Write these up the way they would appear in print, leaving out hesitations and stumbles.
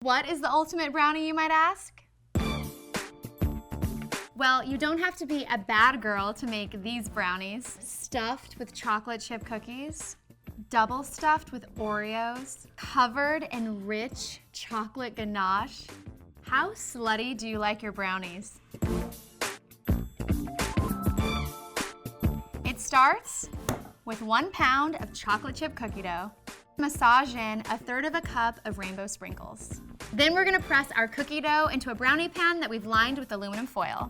What is the ultimate brownie, you might ask? Well, you don't have to be a bad girl to make these brownies. Stuffed with chocolate chip cookies, double stuffed with Oreos, covered in rich chocolate ganache. How slutty do you like your brownies? It starts with 1 pound of chocolate chip cookie dough. Massage in 1/3 cup of rainbow sprinkles. Then we're gonna press our cookie dough into a brownie pan that we've lined with aluminum foil.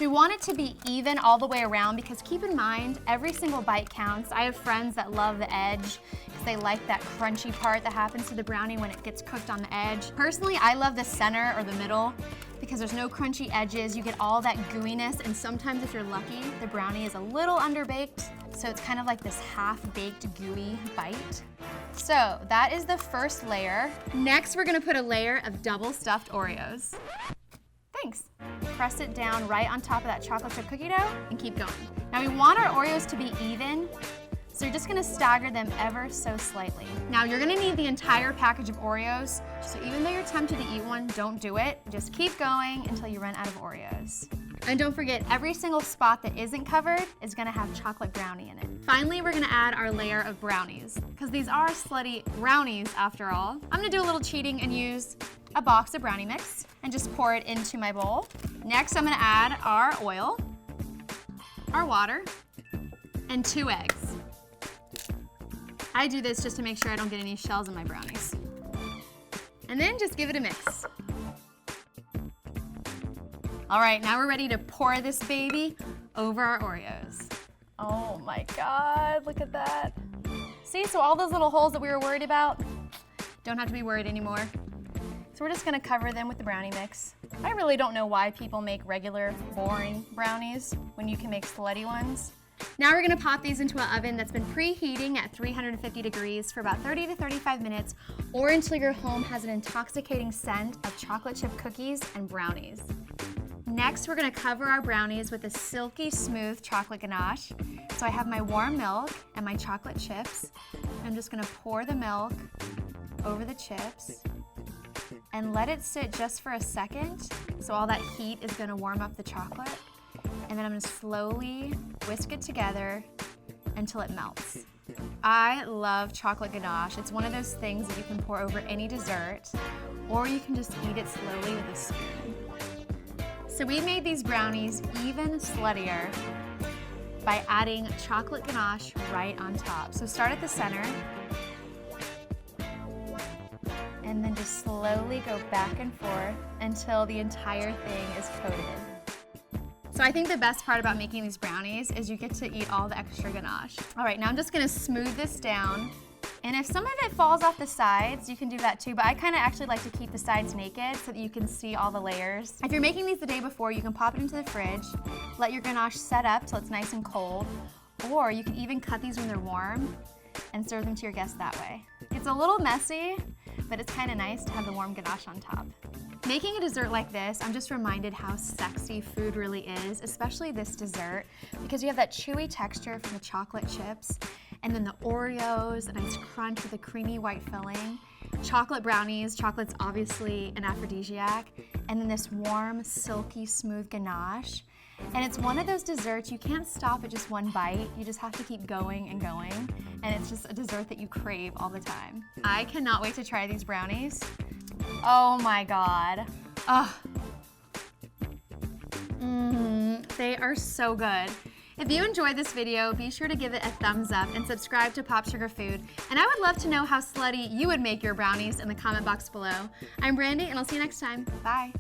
We want it to be even all the way around because keep in mind, every single bite counts. I have friends that love the edge because they like that crunchy part that happens to the brownie when it gets cooked on the edge. Personally, I love the center or the middle because there's no crunchy edges. You get all that gooiness, and sometimes if you're lucky, the brownie is a little underbaked, so it's kind of like this half-baked gooey bite. So that is the first layer. Next, we're gonna put a layer of double stuffed Oreos. Thanks. Press it down right on top of that chocolate chip cookie dough and keep going. Now we want our Oreos to be even, so you're just gonna stagger them ever so slightly. Now you're gonna need the entire package of Oreos, so even though you're tempted to eat one, don't do it. Just keep going until you run out of Oreos. And don't forget, every single spot that isn't covered is gonna have chocolate brownie in it. Finally, we're gonna add our layer of brownies, because these are slutty brownies after all. I'm gonna do a little cheating and use a box of brownie mix and just pour it into my bowl. Next, I'm gonna add our oil, our water, and 2 eggs. I do this just to make sure I don't get any shells in my brownies. And then just give it a mix. All right, now we're ready to pour this baby over our Oreos. Oh my God, look at that. See, so all those little holes that we were worried about, don't have to be worried anymore. So we're just gonna cover them with the brownie mix. I really don't know why people make regular, boring brownies when you can make slutty ones. Now we're gonna pop these into an oven that's been preheating at 350 degrees for about 30 to 35 minutes, or until your home has an intoxicating scent of chocolate chip cookies and brownies. Next, we're gonna cover our brownies with a silky smooth chocolate ganache. So I have my warm milk and my chocolate chips. I'm just gonna pour the milk over the chips and let it sit just for a second. So all that heat is gonna warm up the chocolate. And then I'm gonna slowly whisk it together until it melts. I love chocolate ganache. It's one of those things that you can pour over any dessert, or you can just eat it slowly with a spoon. So we made these brownies even sluttier by adding chocolate ganache right on top. So start at the center, and then just slowly go back and forth until the entire thing is coated. So I think the best part about making these brownies is you get to eat all the extra ganache. All right, now I'm just gonna smooth this down. And if some of it falls off the sides, you can do that too, but I kinda actually like to keep the sides naked so that you can see all the layers. If you're making these the day before, you can pop it into the fridge, let your ganache set up till it's nice and cold, or you can even cut these when they're warm and serve them to your guests that way. It's a little messy, but it's kinda nice to have the warm ganache on top. Making a dessert like this, I'm just reminded how sexy food really is, especially this dessert, because you have that chewy texture from the chocolate chips, and then the Oreos, a nice crunch with a creamy white filling, chocolate brownies, chocolate's obviously an aphrodisiac, and then this warm, silky, smooth ganache. And it's one of those desserts, you can't stop at just one bite, you just have to keep going and going, and it's just a dessert that you crave all the time. I cannot wait to try these brownies. Oh my God. Oh. They are so good. If you enjoyed this video, be sure to give it a thumbs up and subscribe to POPSUGAR Food. And I would love to know how slutty you would make your brownies in the comment box below. I'm Brandi, and I'll see you next time. Bye.